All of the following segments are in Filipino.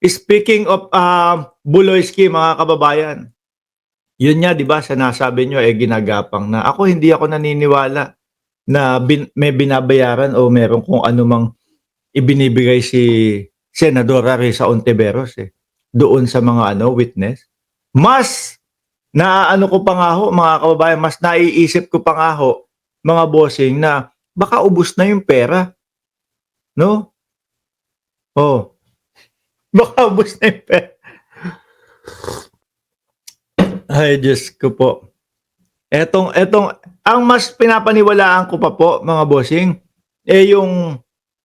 Speaking of Buloyski, mga kababayan, yun nga 'di ba sinasabi niyo, ginagapang na. Ako hindi ako naniniwala na may binabayaran o meron kung ano mang ibinibigay si Senadora Risa Ontiveros, doon sa mga witness. Mas naaano ko pa nga ho, mga kababayan, mas naiisip ko pa nga ho, mga bossing, na baka ubos na yung pera, 'no? Oh, baka ubos na yung pera. Ay, Diyos ko po. Etong ang mas pinapaniwalaan ko pa po, mga bossing, yung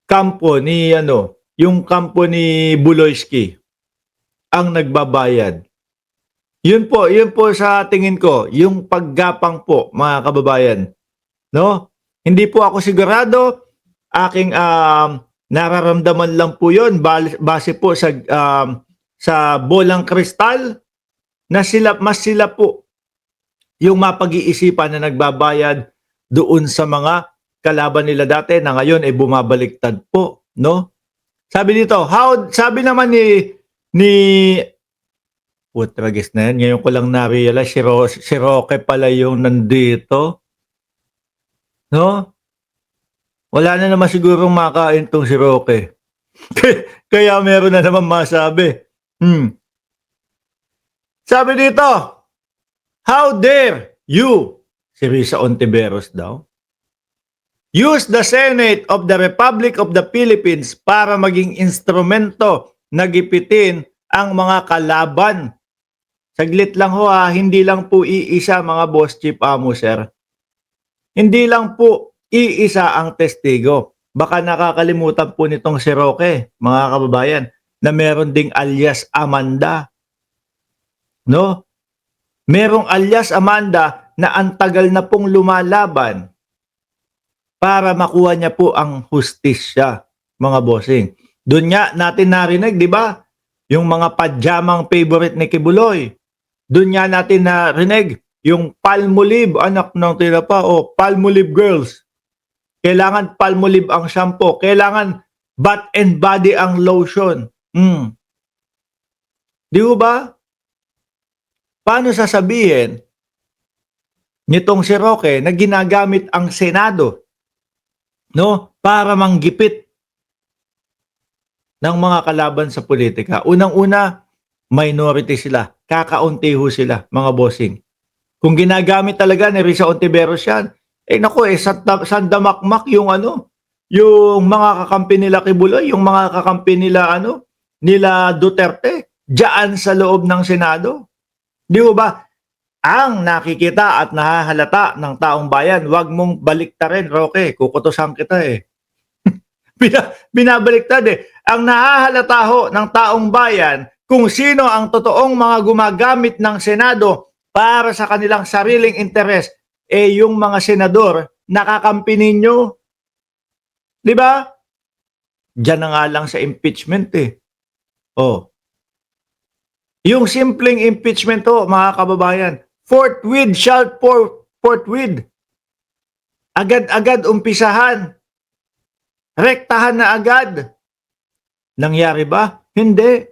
kampo ni yung kampo ni Buloyski ang nagbabayad. Yun po sa tingin ko, yung paggapang po, mga kababayan, no? Hindi po ako sigurado, aking nararamdaman lang po yun base po sa bolang kristal, na sila po yung mapag-iisipan na nagbabayad doon sa mga kalaban nila dati na ngayon bumabaliktad po, no? Sabi naman ni Putragis na yan, ngayon ko lang na-realize si Roque pala yung nandito, no? Wala na naman sigurong makain tong si Roque. Kaya meron na naman masabi. Sabi dito, how dare you, si Risa Ontiveros daw, use the Senate of the Republic of the Philippines para maging instrumento na gipitin ang mga kalaban. Saglit lang ho hindi lang po iisa, mga boss chief amo sir. Hindi lang po iisa ang testigo. Baka nakakalimutan po nitong si Roque, mga kababayan, na meron ding alias Amanda. No? Merong alias Amanda na ang tagal na pong lumalaban para makuha niya po ang hustisya, mga bossing. Doon nga natin narinig, di ba? Yung mga padyamang favorite ni Kibuloy. Doon nga natin narinig yung Palmolive, anak ng tinapa, Palmolive girls. Kailangan Palmolive ang shampoo. Kailangan Bath and Body ang lotion. Di ba? Paano sasabihin nitong si Roque na ginagamit ang Senado, no, para manggipit ng mga kalaban sa politika? Unang-una, minority sila. Kakaunti ho sila, mga bossing. Kung ginagamit talaga ni Risa Ontiveros yan, sandamakmak yung yung mga kakampi nila Kibuloy, yung mga kakampi nila nila Duterte, diyan sa loob ng Senado. Di ba? Ang nakikita at nahahalata ng taong bayan, wag mong baliktarin, Roque, kukutusan kita binabaliktad Ang nahahalata ho ng taong bayan kung sino ang totoong mga gumagamit ng Senado para sa kanilang sariling interes, yung mga senador nakakampi ninyo. Di ba? Diyan na nga lang sa impeachment Yung simpleng impeachment mga kababayan, forthwith shall forthwith. Agad-agad umpisahan. Rektahan na agad. Nangyari ba? Hindi.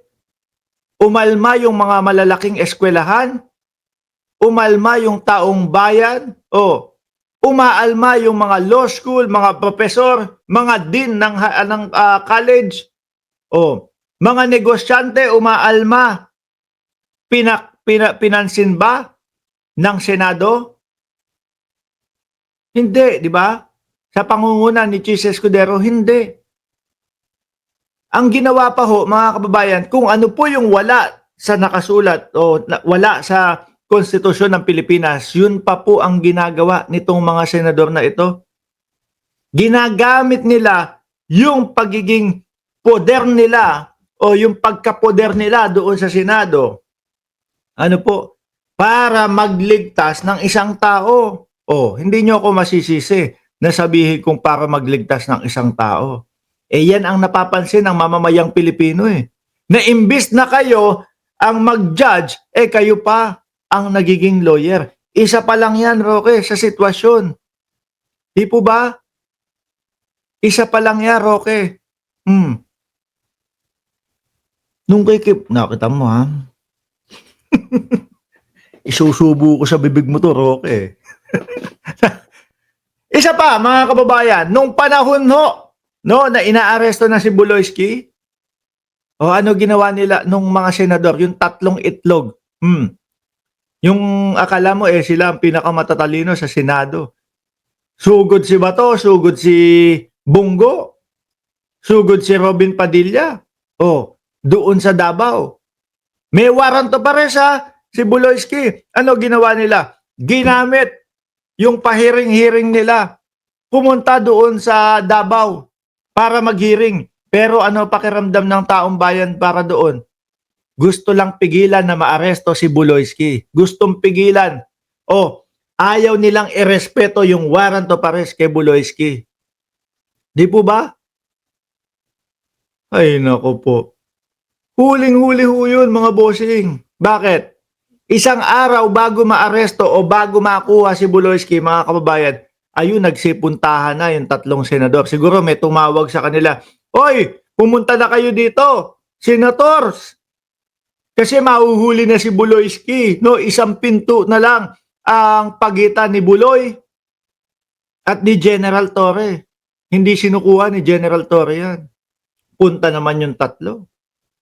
Umalma yung mga malalaking eskwelahan. Umalma yung taong bayan. Umaalma yung mga law school, mga profesor, mga dean ng college. Mga negosyante umaalma. Pinansin ba ng Senado? Hindi, di ba? Sa pangunguna ni Chis Escudero, hindi. Ang ginawa pa ho, mga kababayan, kung ano po yung wala sa nakasulat o wala sa konstitusyon ng Pilipinas, yun pa po ang ginagawa nitong mga senador na ito. Ginagamit nila yung pagiging poder nila o yung pagkapoder nila doon sa Senado. Para magligtas ng isang tao. Hindi nyo ako masisisi na sabihin kung para magligtas ng isang tao. Yan ang napapansin ng mamamayang Pilipino Na imbis na kayo ang mag-judge, kayo pa ang nagiging lawyer. Isa pa lang yan, Roque, sa sitwasyon. Di po ba? Isa pa lang yan, Roque. Nung kay Kip, nakita mo ha, isusubo ko sa bibig mo to, Roque. Isa pa, mga kababayan, nung panahon ho, no, na inaaresto na si Buloyski, o ano ginawa nila nung mga senador, yung tatlong itlog. Yung akala mo sila ang pinakamatatalino sa Senado. Sugod si Bato, sugod si Bungo, sugod si Robin Padilla. Doon sa Davao. May warrant of arrest si Buloyski. Ano ginawa nila? Ginamit yung pahiring-hiring nila. Pumunta doon sa Davao para maghiring. Pero ano pakiramdam ng taong bayan para doon? Gusto lang pigilan na maaresto si Buloyski. Gustong pigilan. Ayaw nilang irespeto yung warrant of arrest kay Buloyski. Di po ba? Ay nako po. Huling-huli ho yun mga bossing. Bakit? Isang araw bago maaresto o bago makuha si Buloyski, mga kababayan, ayun, nagsipuntahan na yung tatlong senador. Siguro may tumawag sa kanila, "Oy, pumunta na kayo dito, senators. Kasi mahuhuli na si Buloyski." No, isang pinto na lang ang pagitan ni Buloy at ni General Torre. Hindi sinukuha ni General Torre yan. Punta naman yung tatlo.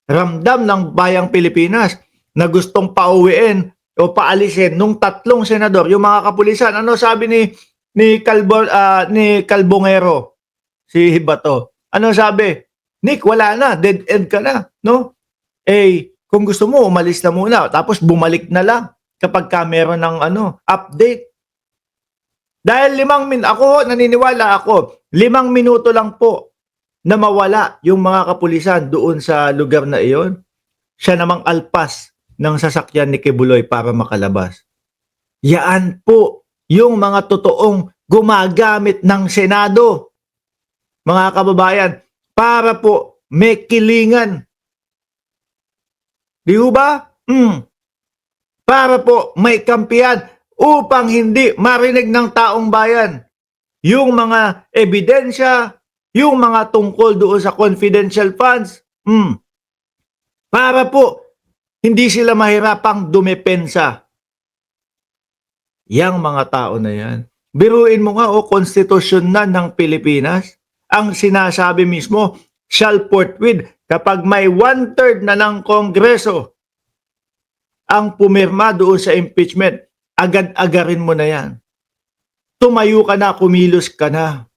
Ramdam ng bayang Pilipinas na gustong pauwiin o paalisin nung tatlong senador, yung mga kapulisan. Ano sabi ni Calbongero, si Bato? Ano sabi? "Nick, wala na, dead end ka na, no? Kung gusto mo, umalis na muna, tapos bumalik na lang kapag ka meron ng update." Dahil naniniwala ako, 5 minuto lang po na mawala yung mga kapulisan doon sa lugar na iyon. Siya namang alpas ng sasakyan ni Kibuloy para makalabas. Yaan po yung mga totoong gumagamit ng Senado, mga kababayan, para po may kilingan. Di ba? Para po may kampiyan upang hindi marinig ng taong bayan yung mga ebidensya, yung mga tungkol doon sa confidential funds. Para po hindi sila mahirapang dumepensa. Yang mga tao na yan. Biruin mo nga konstitusyon na ng Pilipinas. Ang sinasabi mismo, shall forthwith, kapag may 1/3 na ng Kongreso ang pumirma doon sa impeachment, agad-agarin mo na yan. Tumayo ka na, kumilos ka na.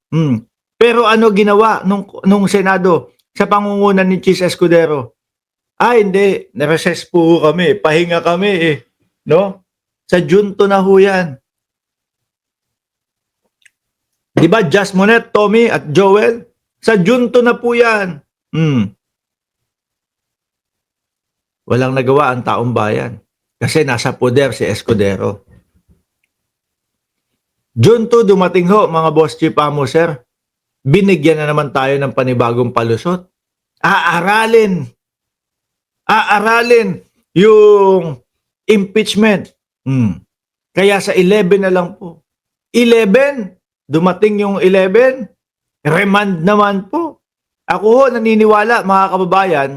Pero ano ginawa nung Senado sa pangungunan ni Chis Escudero? Hindi, nareses po kami, pahinga kami no? Sa junto na ho yan. Di ba, Just Monet, Tommy at Joel? Sa junto na po yan. Walang nagawa ang taong bayan kasi nasa poder si Escudero. Junto dumating ho, mga boss chief amo, sir. Binigyan na naman tayo ng panibagong palusot. Aaralin yung impeachment. Kaya sa 11 na lang po. 11, dumating yung 11, remand naman po. Ako ho, naniniwala, mga kababayan,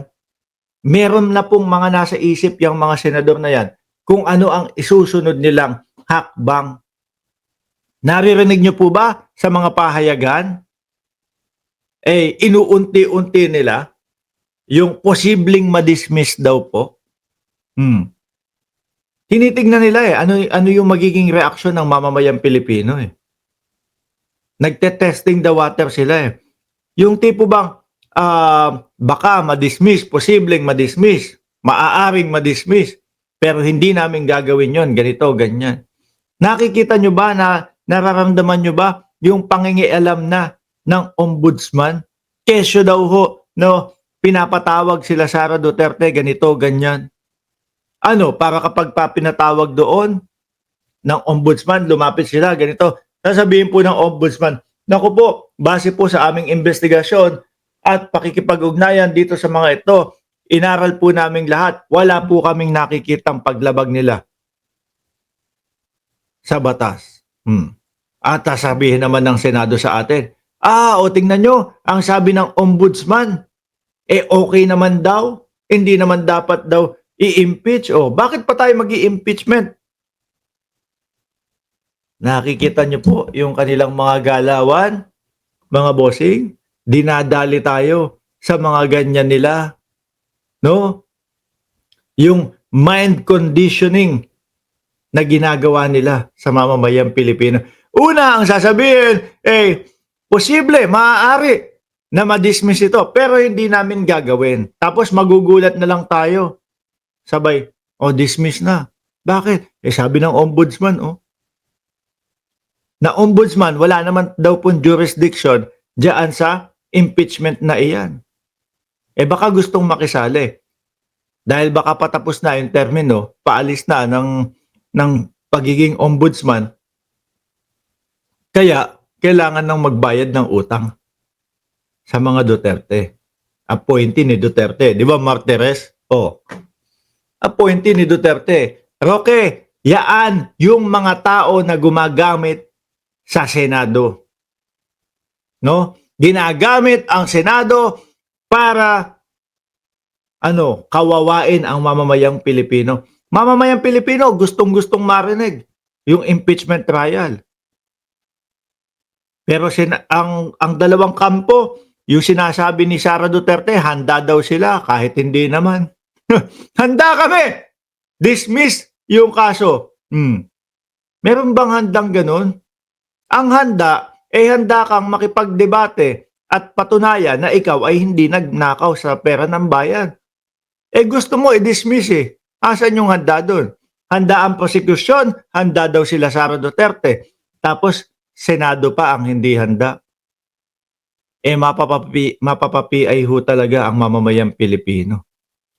meron na pong mga nasa isip yung mga senador na yan kung ano ang isusunod nilang hakbang. Naririnig nyo po ba sa mga pahayagan? Inuunti-unti nila yung posibleng madismiss daw po. Tinitignan nila ano yung magiging reaksyon ng mamamayang Pilipino Nagte-testing the water sila Yung tipo bang baka madismiss, posibleng madismiss, maaaring madismiss, pero hindi namin gagawin yon, ganito, ganyan. Nakikita nyo ba nararamdaman nyo ba yung pangingialam na ng ombudsman? Kesyo daw ho, no, pinapatawag sila Sara Duterte, ganito, ganyan. Para kapag pinatawag doon ng ombudsman, lumapit sila, ganito. Sasabihin po ng ombudsman, naku po, base po sa aming investigasyon at pakikipag-ugnayan dito sa mga ito, inaral po naming lahat, wala po kaming nakikitang paglabag nila sa batas. At sasabihin naman ng Senado sa atin, tingnan nyo, ang sabi ng ombudsman, okay naman daw, Hindi naman dapat daw i-impeach. O, bakit pa tayo mag-i-impeachment? Nakikita niyo po yung kanilang mga galawan, mga bossing. Dinadali tayo sa mga ganyan nila. No? Yung mind conditioning na ginagawa nila sa mamamayang Pilipino. Una, ang sasabihin, posible, maaari na ma-dismiss ito, pero hindi namin gagawin. Tapos magugulat na lang tayo. Sabay, dismiss na. Bakit? Sabi ng ombudsman, na ombudsman, wala naman daw pong jurisdiction diyan sa impeachment na iyan. Baka gustong makisali. Dahil baka patapos na yung termino, paalis na ng pagiging ombudsman, kaya kailangan nang magbayad ng utang sa mga Duterte. Appointee ni Duterte. Di ba, Martires? Appointee ni Duterte. Roque, yaan yung mga tao na gumagamit sa Senado. No? Ginagamit ang Senado para kawawain ang mamamayang Pilipino. Mamamayang Pilipino, gustong-gustong marinig yung impeachment trial. Pero ang dalawang kampo, yung sinasabi ni Sara Duterte, handa daw sila kahit hindi naman. Handa kami! Dismiss yung kaso. Meron bang handang ganun? Ang handa, handa kang makipagdebate at patunayan na ikaw ay hindi nagnakaw sa pera ng bayan. Gusto mo i-dismiss Asan yung handa doon? Handa ang prosekusyon, handa daw sila Sara Duterte. Tapos, Senado pa ang hindi handa. Mapapapi ho talaga ang mamamayang Pilipino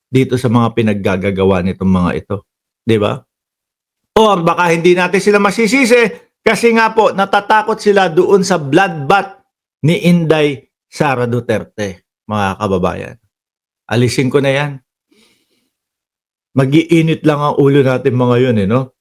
dito sa mga pinaggagawa nitong mga ito. Di ba? Or baka hindi natin sila masisisi kasi nga po, natatakot sila doon sa bloodbath ni Inday Sara Duterte, mga kababayan. Alisin ko na yan. Mag-iinit lang ang ulo natin mga yun, no?